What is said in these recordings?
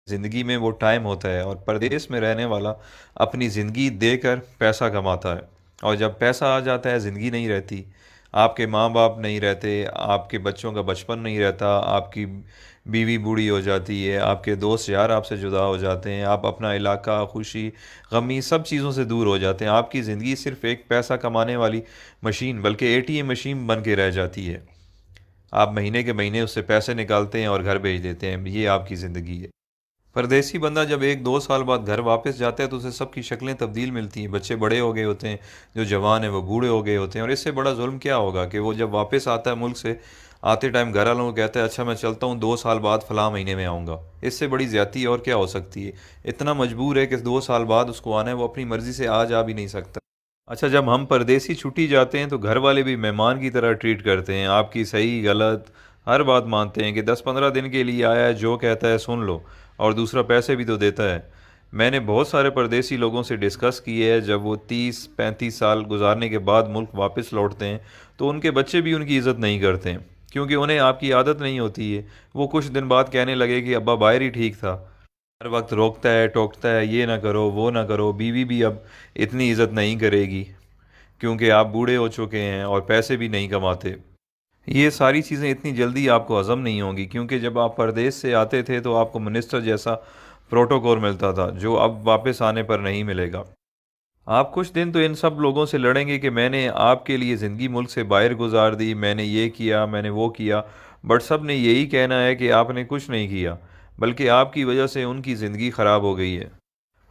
زندگی میں وہ ٹائم ہوتا ہے، اور پردیس میں رہنے والا اپنی زندگی دے کر پیسہ کماتا ہے، اور جب پیسہ آ جاتا ہے زندگی نہیں رہتی۔ آپ کے ماں باپ نہیں رہتے، آپ کے بچوں کا بچپن نہیں رہتا، آپ کی بیوی بوڑھی ہو جاتی ہے، آپ کے دوست یار آپ سے جدا ہو جاتے ہیں، آپ اپنا علاقہ، خوشی غمی سب چیزوں سے دور ہو جاتے ہیں۔ آپ کی زندگی صرف ایک پیسہ کمانے والی مشین، بلکہ اے ٹی ایم مشین بن کے رہ جاتی ہے۔ آپ مہینے کے مہینے اس سے پیسے نکالتے ہیں اور گھر بھیج دیتے ہیں، یہ آپ کی زندگی ہے۔ پردیسی بندہ جب ایک دو سال بعد گھر واپس جاتا ہے تو اسے سب کی شکلیں تبدیل ملتی ہیں، بچے بڑے ہو گئے ہوتے ہیں، جو جوان ہیں وہ بوڑھے ہو گئے ہوتے ہیں، اور اس سے بڑا ظلم کیا ہوگا کہ وہ جب واپس آتا ہے ملک سے، آتے ٹائم گھر والوں کو کہتا ہے اچھا میں چلتا ہوں، 2 سال بعد فلاں مہینے میں آؤں گا۔ اس سے بڑی زیادتی اور کیا ہو سکتی ہے؟ اتنا مجبور ہے کہ 2 سال بعد اس کو آنا ہے، وہ اپنی مرضی سے آ جا بھی نہیں سکتا۔ اچھا، جب ہم پردیسی چھٹی جاتے ہیں تو گھر والے بھی مہمان کی طرح ٹریٹ کرتے ہیں، آپ کی صحیح غلط ہر بات مانتے ہیں کہ 10-15 دن کے لیے آیا ہے، جو کہتا ہے سن لو، اور دوسرا پیسے بھی تو دیتا ہے۔ میں نے بہت سارے پردیسی لوگوں سے ڈسکس کی ہے، جب وہ 30-35 سال گزارنے کے بعد ملک واپس لوٹتے ہیں تو ان کے بچے بھی ان کی عزت نہیں کرتے ہیں، کیونکہ انہیں آپ کی عادت نہیں ہوتی ہے۔ وہ کچھ دن بعد کہنے لگے کہ ابا باہر ہی ٹھیک تھا، ہر وقت روکتا ہے ٹوکتا ہے، یہ نہ کرو وہ نہ کرو، بیوی بھی اب اتنی عزت نہیں کرے گی کیونکہ آپ بوڑھے ہو چکے ہیں اور پیسے بھی نہیں کماتے۔ یہ ساری چیزیں اتنی جلدی آپ کو ہضم نہیں ہوں گی، کیونکہ جب آپ پردیس سے آتے تھے تو آپ کو منسٹر جیسا پروٹوکول ملتا تھا، جو اب واپس آنے پر نہیں ملے گا۔ آپ کچھ دن تو ان سب لوگوں سے لڑیں گے کہ میں نے آپ کے لیے زندگی ملک سے باہر گزار دی، میں نے یہ کیا، میں نے وہ کیا، بٹ سب نے یہی کہنا ہے کہ آپ نے کچھ نہیں کیا، بلکہ آپ کی وجہ سے ان کی زندگی خراب ہو گئی ہے۔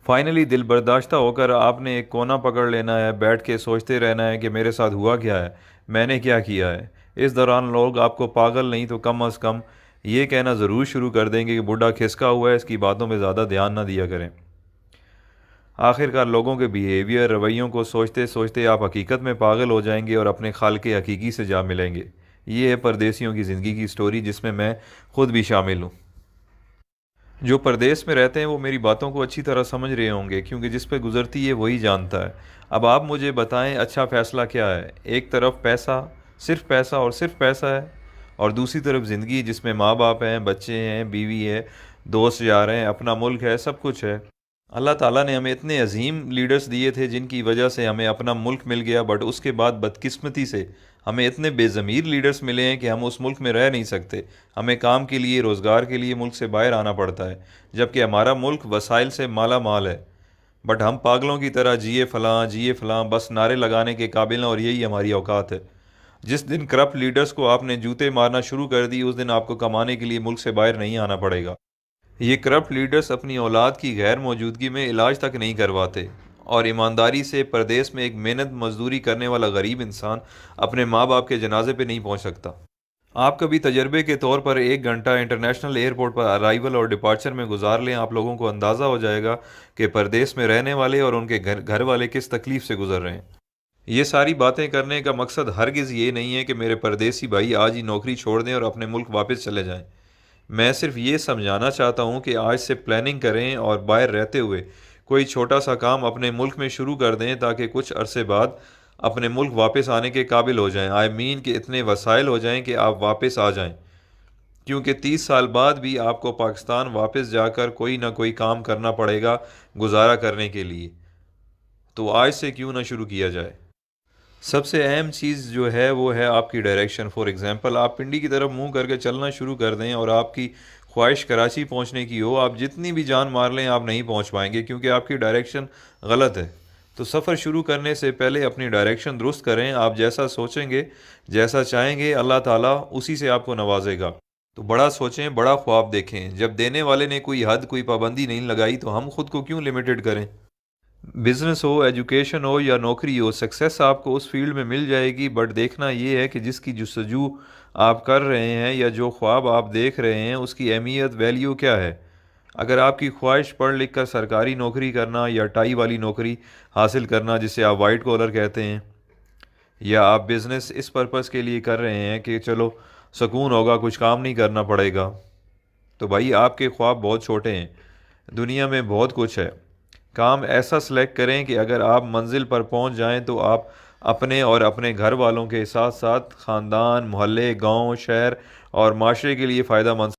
فائنلی دل برداشتہ ہو کر آپ نے ایک کونا پکڑ لینا ہے، بیٹھ کے سوچتے رہنا ہے کہ میرے ساتھ ہوا کیا ہے، میں نے کیا کیا ہے۔ اس دوران لوگ آپ کو پاگل نہیں تو کم از کم یہ کہنا ضرور شروع کر دیں گے کہ بڈھا کھسکا ہوا ہے، اس کی باتوں پہ زیادہ دھیان نہ دیا کریں۔ آخر کار لوگوں کے بیہیویئر رویوں کو سوچتے سوچتے آپ حقیقت میں پاگل ہو جائیں گے اور اپنے خالق حقیقی سے جا ملیں گے۔ یہ ہے پردیسیوں کی زندگی کی سٹوری، جس میں میں خود بھی شامل ہوں۔ جو پردیس میں رہتے ہیں وہ میری باتوں کو اچھی طرح سمجھ رہے ہوں گے، کیونکہ جس پہ گزرتی ہے وہی جانتا ہے۔ اب آپ مجھے بتائیں اچھا فیصلہ کیا ہے؟ ایک طرف پیسہ، صرف پیسہ اور صرف پیسہ ہے، اور دوسری طرف زندگی جس میں ماں باپ ہیں، بچے ہیں، بیوی ہے، دوست یار ہیں، اپنا ملک ہے، سب کچھ ہے۔ اللہ تعالیٰ نے ہمیں اتنے عظیم لیڈرز دیے تھے جن کی وجہ سے ہمیں اپنا ملک مل گیا، بٹ اس کے بعد بدقسمتی سے ہمیں اتنے بے ضمیر لیڈرز ملے ہیں کہ ہم اس ملک میں رہ نہیں سکتے، ہمیں کام کے لیے، روزگار کے لیے ملک سے باہر آنا پڑتا ہے، جبکہ ہمارا ملک وسائل سے مالا مال ہے، بٹ ہم پاگلوں کی طرح جیے فلاں بس نعرے لگانے کے قابل ہیں، اور یہی ہماری اوقات ہے۔ جس دن کرپٹ لیڈرز کو آپ نے جوتے مارنا شروع کر دی، اس دن آپ کو کمانے کے لیے ملک سے باہر نہیں آنا پڑے گا۔ یہ کرپٹ لیڈرز اپنی اولاد کی غیر موجودگی میں علاج تک نہیں کرواتے، اور ایمانداری سے پردیس میں ایک محنت مزدوری کرنے والا غریب انسان اپنے ماں باپ کے جنازے پہ نہیں پہنچ سکتا۔ آپ کبھی تجربے کے طور پر 1 گھنٹہ انٹرنیشنل ایئرپورٹ پر ارائیول اور ڈپارچر میں گزار لیں، آپ لوگوں کو اندازہ ہو جائے گا کہ پردیس میں رہنے والے اور ان کے گھر والے کس تکلیف سے گزر رہے ہیں۔ یہ ساری باتیں کرنے کا مقصد ہرگز یہ نہیں ہے کہ میرے پردیسی بھائی آج ہی نوکری چھوڑ دیں اور اپنے ملک واپس چلے جائیں۔ میں صرف یہ سمجھانا چاہتا ہوں کہ آج سے پلاننگ کریں اور باہر رہتے ہوئے کوئی چھوٹا سا کام اپنے ملک میں شروع کر دیں، تاکہ کچھ عرصے بعد اپنے ملک واپس آنے کے قابل ہو جائیں، کہ اتنے وسائل ہو جائیں کہ آپ واپس آ جائیں، کیونکہ 30 سال بعد بھی آپ کو پاکستان واپس جا کر کوئی نہ کوئی کام کرنا پڑے گا گزارا کرنے کے لیے۔ تو آج سے کیوں نہ شروع کیا جائے؟ سب سے اہم چیز جو ہے وہ ہے آپ کی ڈائریکشن۔ فار ایگزامپل، آپ پنڈی کی طرف منہ کر کے چلنا شروع کر دیں اور آپ کی خواہش کراچی پہنچنے کی ہو، آپ جتنی بھی جان مار لیں آپ نہیں پہنچ پائیں گے، کیونکہ آپ کی ڈائریکشن غلط ہے۔ تو سفر شروع کرنے سے پہلے اپنی ڈائریکشن درست کریں، آپ جیسا سوچیں گے، جیسا چاہیں گے، اللہ تعالیٰ اسی سے آپ کو نوازے گا۔ تو بڑا سوچیں، بڑا خواب دیکھیں، جب دینے والے نے کوئی حد، کوئی پابندی نہیں لگائی تو ہم خود کو کیوں لمیٹڈ کریں؟ بزنس ہو، ایجوکیشن ہو یا نوکری ہو، سکسیس آپ کو اس فیلڈ میں مل جائے گی، بٹ دیکھنا یہ ہے کہ جس کی جستجو آپ کر رہے ہیں یا جو خواب آپ دیکھ رہے ہیں اس کی اہمیت، ویلیو کیا ہے۔ اگر آپ کی خواہش پڑھ لکھ کر سرکاری نوکری کرنا یا ٹائی والی نوکری حاصل کرنا جسے آپ وائٹ کالر کہتے ہیں، یا آپ بزنس اس پرپس کے لیے کر رہے ہیں کہ چلو سکون ہوگا، کچھ کام نہیں کرنا پڑے گا، تو بھائی آپ کے خواب بہت چھوٹے ہیں۔ دنیا میں بہت کچھ ہے، کام ایسا سلیکٹ کریں کہ اگر آپ منزل پر پہنچ جائیں تو آپ اپنے اور اپنے گھر والوں کے ساتھ ساتھ خاندان، محلے، گاؤں، شہر اور معاشرے کے لیے فائدہ مند